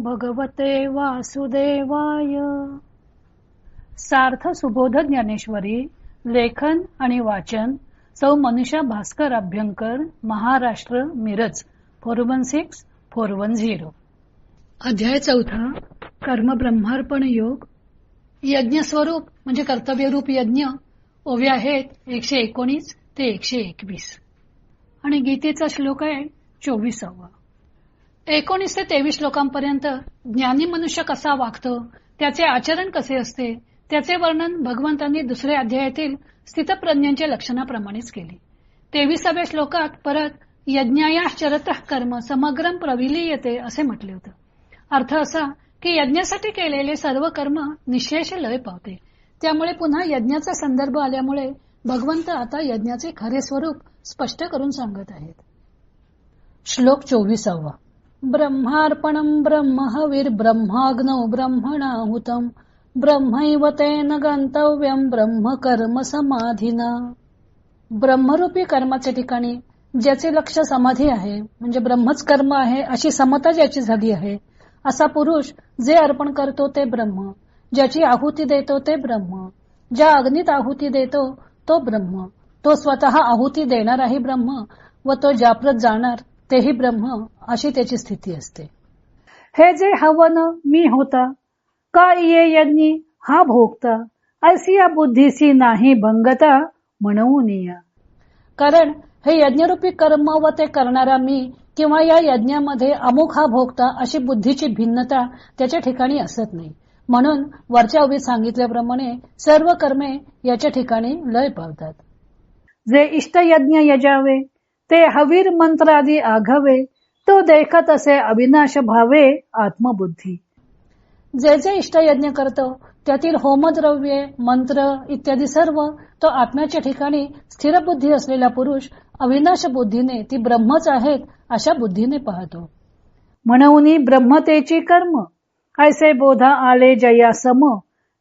भगवते वासुदेवाय. सार्थ सुबोध ज्ञानेश्वरी. लेखन आणि वाचन सौ मनीषा भास्कर अभ्यंकर, महाराष्ट्र, मिरज 416410. अध्याय 4. कर्म ब्रह्मार्पण योग. यज्ञ स्वरूप म्हणजे कर्तव्यरूप यज्ञ. ओव्या आहेत 119 ते 121 आणि गीतेचा श्लोक आहे 24. 19 ते 23 श्लोकांपर्यंत ज्ञानी मनुष्य कसा वागतो, त्याचे आचरण कसे असते, त्याचे वर्णन भगवंतांनी दुसऱ्या अध्यायातील स्थितप्रज्ञांच्या लक्षणाप्रमाणेच केले. 23व्या श्लोकात परत यज्ञायाश्चरतः कर्म समग्रम प्रविलीयते असे म्हटले होते. अर्थ असा की यज्ञासाठी केलेले सर्व कर्म निःशेष लय पावते. त्यामुळे पुन्हा यज्ञाचा संदर्भ आल्यामुळे भगवंत आता यज्ञाचे खरे स्वरूप स्पष्ट करून सांगत आहेत. श्लोक 24. ब्रह्मार्पणं ब्रह्महविर् ब्रह्माग्नौ ब्रह्मणाहुतं ब्रह्मैव तेन गंतव्यं ब्रह्म कर्म समाधीना. ब्रह्मरूपी कर्माच्या ठिकाणी ज्याचे लक्ष समाधी आहे म्हणजे ब्रह्मच कर्म आहे अशी समता ज्याची झाली आहे, असा पुरुष जे अर्पण करतो ते ब्रह्म, ज्याची आहुती देतो ते ब्रह्म, ज्या अग्नीत आहुती देतो तो ब्रह्म, तो स्वतः आहुती देणाराही ब्रह्म व तो ज्याप्रत जाणार तेही ब्रह्म, अशी त्याची स्थिती असते. हे जे हवन मी होता का ये यज्ञी हा भोगता, ऐसी या बुद्धीसी नाही भंगता म्हणून या. कारण हे यज्ञरूपी कर्म व ते करणारा मी किंवा या यज्ञामध्ये अमुक हा भोगता अशी बुद्धीची भिन्नता त्याच्या ठिकाणी असत नाही. म्हणून वरच्या ओवीत सांगितल्याप्रमाणे सर्व कर्मे याच्या ठिकाणी लय पावतात. जे इष्ट यज्ञ यजावे ते हवीर मंत्रादी आघावे, तो देखत असे अविनाश भावे आत्मबुद्धी. जे जे इष्टयज्ञ करतो त्यातील होमद्रव्ये मंत्र इत्यादी सर्व तो आत्म्याच्या ठिकाणी स्थिर बुद्धी असलेला पुरुष अविनाश बुद्धीने ती ब्रह्मच आहेत अशा बुद्धीने पाहतो. म्हणून ब्रह्मतेची कर्म ऐसे बोधा आले जया सम,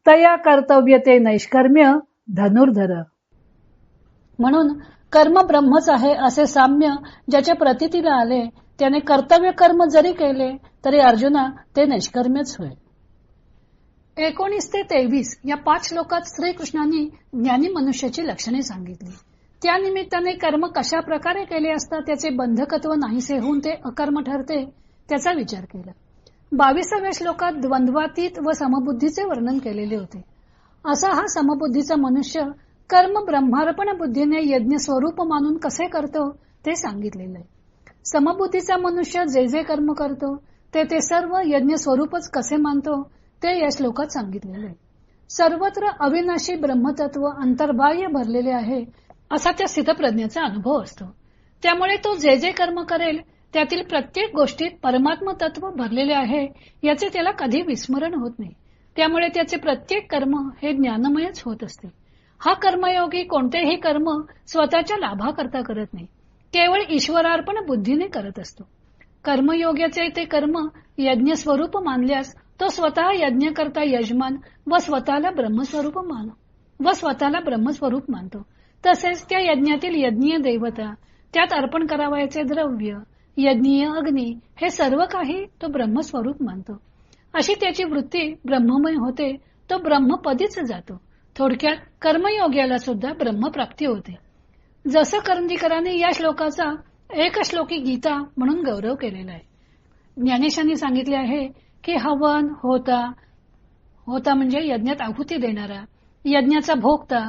तया कर्तव्य ते नैष्कर्म्य धनुर्धर. म्हणून कर्म ब्रह्मच आहे असे साम्य ज्याच्या प्रतीतीला आले, त्याने कर्तव्य कर्म जरी केले तरी अर्जुना ते नैष्कर्म्यच होय. 19 ते 23 या 5 श्लोकात श्रीकृष्णांनी ज्ञानी मनुष्याची लक्षणे सांगितली. त्या निमित्ताने कर्म कशा प्रकारे केले असता त्याचे बंधकत्व नाहीसे होऊन ते अकर्म ठरते त्याचा विचार केला. 22व्या श्लोकात द्वंद्वातीत व समबुद्धीचे वर्णन केलेले होते. असा हा समबुद्धीचा मनुष्य कर्म ब्रह्मार्पण बुद्धीने यज्ञ स्वरूप मानून कसे करतो ते सांगितलेले आहे. समबुद्धीचा मनुष्य जे जे कर्म करतो ते सर्व यज्ञ स्वरूपच कसे मानतो ते या श्लोकात सांगितलेले आहे. सर्वत्र अविनाशी ब्रह्मतत्व अंतर्बाह्य भरलेले आहे असा त्या स्थितप्रज्ञाचा अनुभव असतो. त्यामुळे तो जे जे कर्म करेल त्यातील प्रत्येक गोष्टीत परमात्म तत्व भरलेले आहे याचे त्याला कधी विस्मरण होत नाही. त्यामुळे त्याचे प्रत्येक कर्म हे ज्ञानमयच होत असते. हा कर्मयोगी कोणतेही कर्म स्वतःच्या लाभाकरता करत नाही, केवळ ईश्वरार्पण बुद्धीने करत असतो. कर्मयोग्याचे ते कर्म यज्ञ स्वरूप मानल्यास तो स्वतः यज्ञ करता यजमान व स्वतःला ब्रह्मस्वरूप मानतो. तसेच त्या यज्ञातील यज्ञीय देवता, त्यात अर्पण करावयाचे द्रव्य, यज्ञीय अग्नी हे सर्व काही तो ब्रह्मस्वरूप मानतो. अशी त्याची वृत्ती ब्रह्ममय होते, तो ब्रह्मपदीच जातो. थोडक्यात कर्मयोग्याला सुद्धा ब्रह्मप्राप्ती होते. जसं करंदीकरांनी या श्लोकाचा एक श्लोकी गीता म्हणून गौरव केलेला आहे. ज्ञानेशांनी सांगितले आहे की हवन होता म्हणजे यज्ञात आहुती देणारा, यज्ञाचा भोगता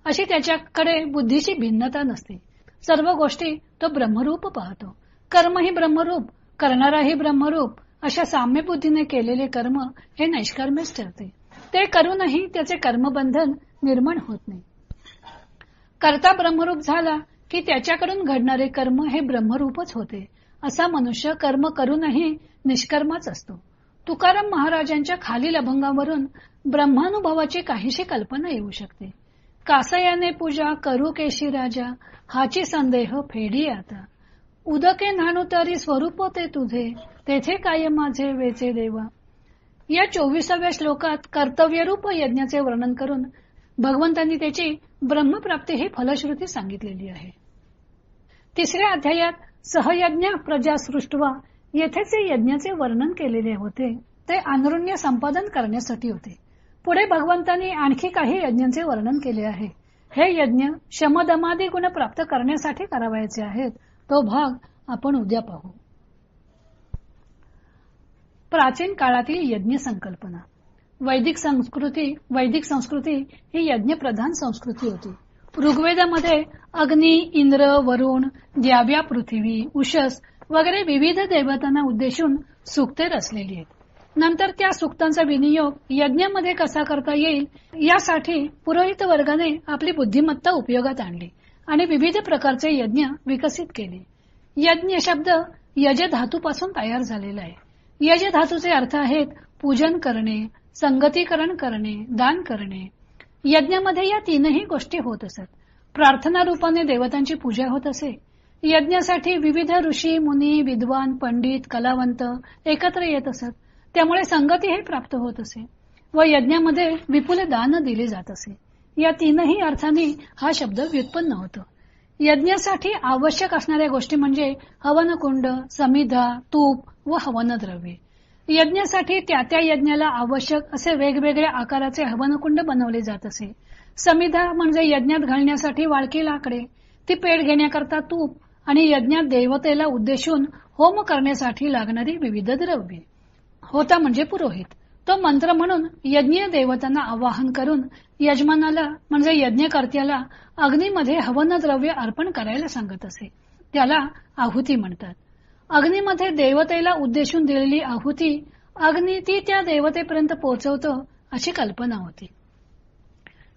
अशी त्याच्याकडे बुद्धीची भिन्नता नसते. सर्व गोष्टी तो ब्रह्मरूप पाहतो. कर्मही ब्रह्मरूप, करणाराही ब्रह्मरूप अशा साम्य बुद्धीने केलेले कर्म हे नैष्कर्म्यच ठरते. ते करूनही त्याचे कर्मबंधन निर्माण होत नाही. कर्ता ब्रह्मरूप झाला की त्याच्याकडून घडणारे कर्म हे ब्रह्मरूपच होते. असा मनुष्य कर्म करूनही निष्कर्माच असतो. तुकाराम महाराजांच्या खालील अभंगावरून ब्रह्मानुभवाची काहीशी कल्पना येऊ शकते. कासयाने पूजा करू केशी राजा, हाची संदेह फेडी आता. उदके न्हाणू तरी स्वरूप ते तुझे, तेथे काय माझे वेचे देवा. या 24व्या श्लोकात कर्तव्यरूप यज्ञाचे वर्णन करून भगवंतांनी त्याची ब्रह्मप्राप्ती ही फलश्रुती सांगितलेली आहे. 3ऱ्या अध्यायात सहयज्ञ प्रजा सृष्टवा येथे जे यज्ञाचे वर्णन केलेले होते ते अनृण्य संपादन करण्यासाठी होते. पुढे भगवंतांनी आणखी काही यज्ञांचे वर्णन केले आहे. हे यज्ञ शमदमादी गुण प्राप्त करण्यासाठी करावायचे आहेत. तो भाग आपण उद्या पाहू. प्राचीन काळातील यज्ञ संकल्पना. वैदिक संस्कृती ही यज्ञ प्रधान संस्कृती होती. ऋग्वेदामध्ये अग्नी, इंद्र, वरुण, द्याव्या, पृथ्वी, उषस वगैरे विविध देवतांना उद्देशून सूक्ते रचलेली आहेत. नंतर त्या सूक्तांचा विनियोग यज्ञामध्ये कसा करता येईल यासाठी पुरोहित वर्गाने आपली बुद्धिमत्ता उपयोगात आणली आणि विविध प्रकारचे यज्ञ विकसित केले. यज्ञ शब्द यज धातूपासून तयार झालेला आहे. यज धातूचे अर्थ आहेत पूजन करणे, संगतीकरण करणे, दान करणे. यज्ञामध्ये या तीनही गोष्टी होत असत. प्रार्थना रूपाने देवतांची पूजा होत असे. यज्ञासाठी विविध ऋषी, मुनी, विद्वान, पंडित, कलावंत एकत्र येत असत. त्यामुळे संगती हे प्राप्त होत असे व यज्ञामध्ये विपुल दान दिले जात असे. या तीनही अर्थांनी हा शब्द व्युत्पन्न होतो. यज्ञासाठी आवश्यक असणाऱ्या गोष्टी म्हणजे हवनकुंड, समिधा, तूप व हवनद्रव्ये. यज्ञासाठी त्या त्या यज्ञाला आवश्यक असे वेगवेगळ्या आकाराचे हवनकुंड बनवले जात असे. समिधा म्हणजे यज्ञात घालण्यासाठी वाळकी लाकडे, ती पेट घेण्याकरता तूप आणि यज्ञात देवतेला उद्देशून होम करण्यासाठी लागणारी विविध द्रव्ये. होता म्हणजे पुरोहित. तो मंत्र म्हणून यज्ञ देवतांना आवाहन करून यजमानाला म्हणजे यज्ञकर्त्याला अग्नीमध्ये हवन द्रव्य अर्पण करायला सांगत असे. त्याला आहुती म्हणतात. अग्नीमध्ये देवतेला उद्देशून दिलेली आहुती अग्नी ती त्या देवतेपर्यंत पोहोचवतो अशी कल्पना होती.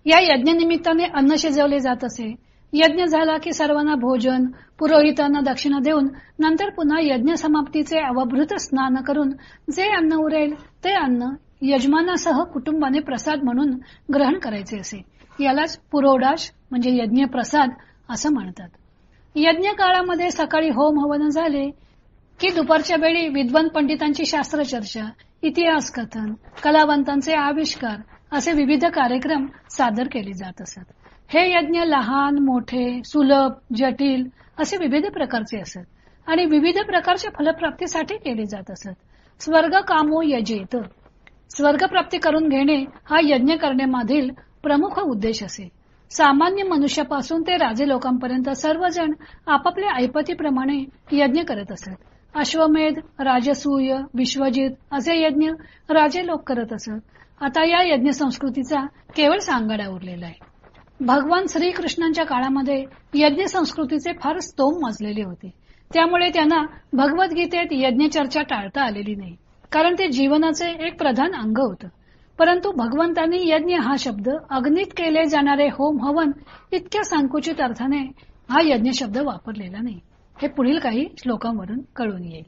या यज्ञनिमित्ताने अन्न शिजवले जात असे. यज्ञ झाला की सर्वांना भोजन, पुरोहितांना दक्षिणा देऊन नंतर पुन्हा यज्ञ समाप्तीचे अवभृत स्नान करून जे अन्न उरेल ते अन्न यजमानासह कुटुंबाने प्रसाद म्हणून ग्रहण करायचे असे. यालाच पुरोडाश म्हणजे यज्ञ प्रसाद असं म्हणतात. यज्ञ काळामध्ये सकाळी होम हवन झाले की दुपारच्या वेळी विद्वान पंडितांची शास्त्रचर्चा, इतिहास कथन, कलावंतांचे आविष्कार असे विविध कार्यक्रम सादर केले जात असत. हे यज्ञ लहान, मोठे, सुलभ, जटिल असे विविध प्रकारचे असत आणि विविध प्रकारच्या फलप्राप्तीसाठी केले जात असत. स्वर्ग कामो यजेत, स्वर्ग प्राप्ती करून घेणे हा यज्ञ करण्यामागील प्रमुख उद्देश असे. सामान्य मनुष्यापासून ते राजे लोकांपर्यंत सर्वजण आपापल्या ऐपतीप्रमाणे यज्ञ करत असत. अश्वमेध, राजसूय, विश्वजित असे यज्ञ राजे लोक करत असत. आता या यज्ञ संस्कृतीचा केवळ सांगाडा उरलेला आहे. भगवान श्रीकृष्णांच्या काळामध्ये यज्ञ संस्कृतीचे फार स्तोम माजलेले होते. त्यामुळे त्यांना भगवद्गीतेत यज्ञ चर्चा टाळता आलेली नाही, कारण ते जीवनाचे एक प्रधान अंग होतं. परंतु भगवंतांनी यज्ञ हा शब्द अग्नीत केले जाणारे होम हवन इतक्या संकुचित अर्थाने हा यज्ञ शब्द वापरलेला नाही. हे पुढील काही श्लोकांवरून कळून येईल.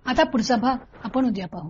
आता पुढचा भाग आपण उद्या पाहू.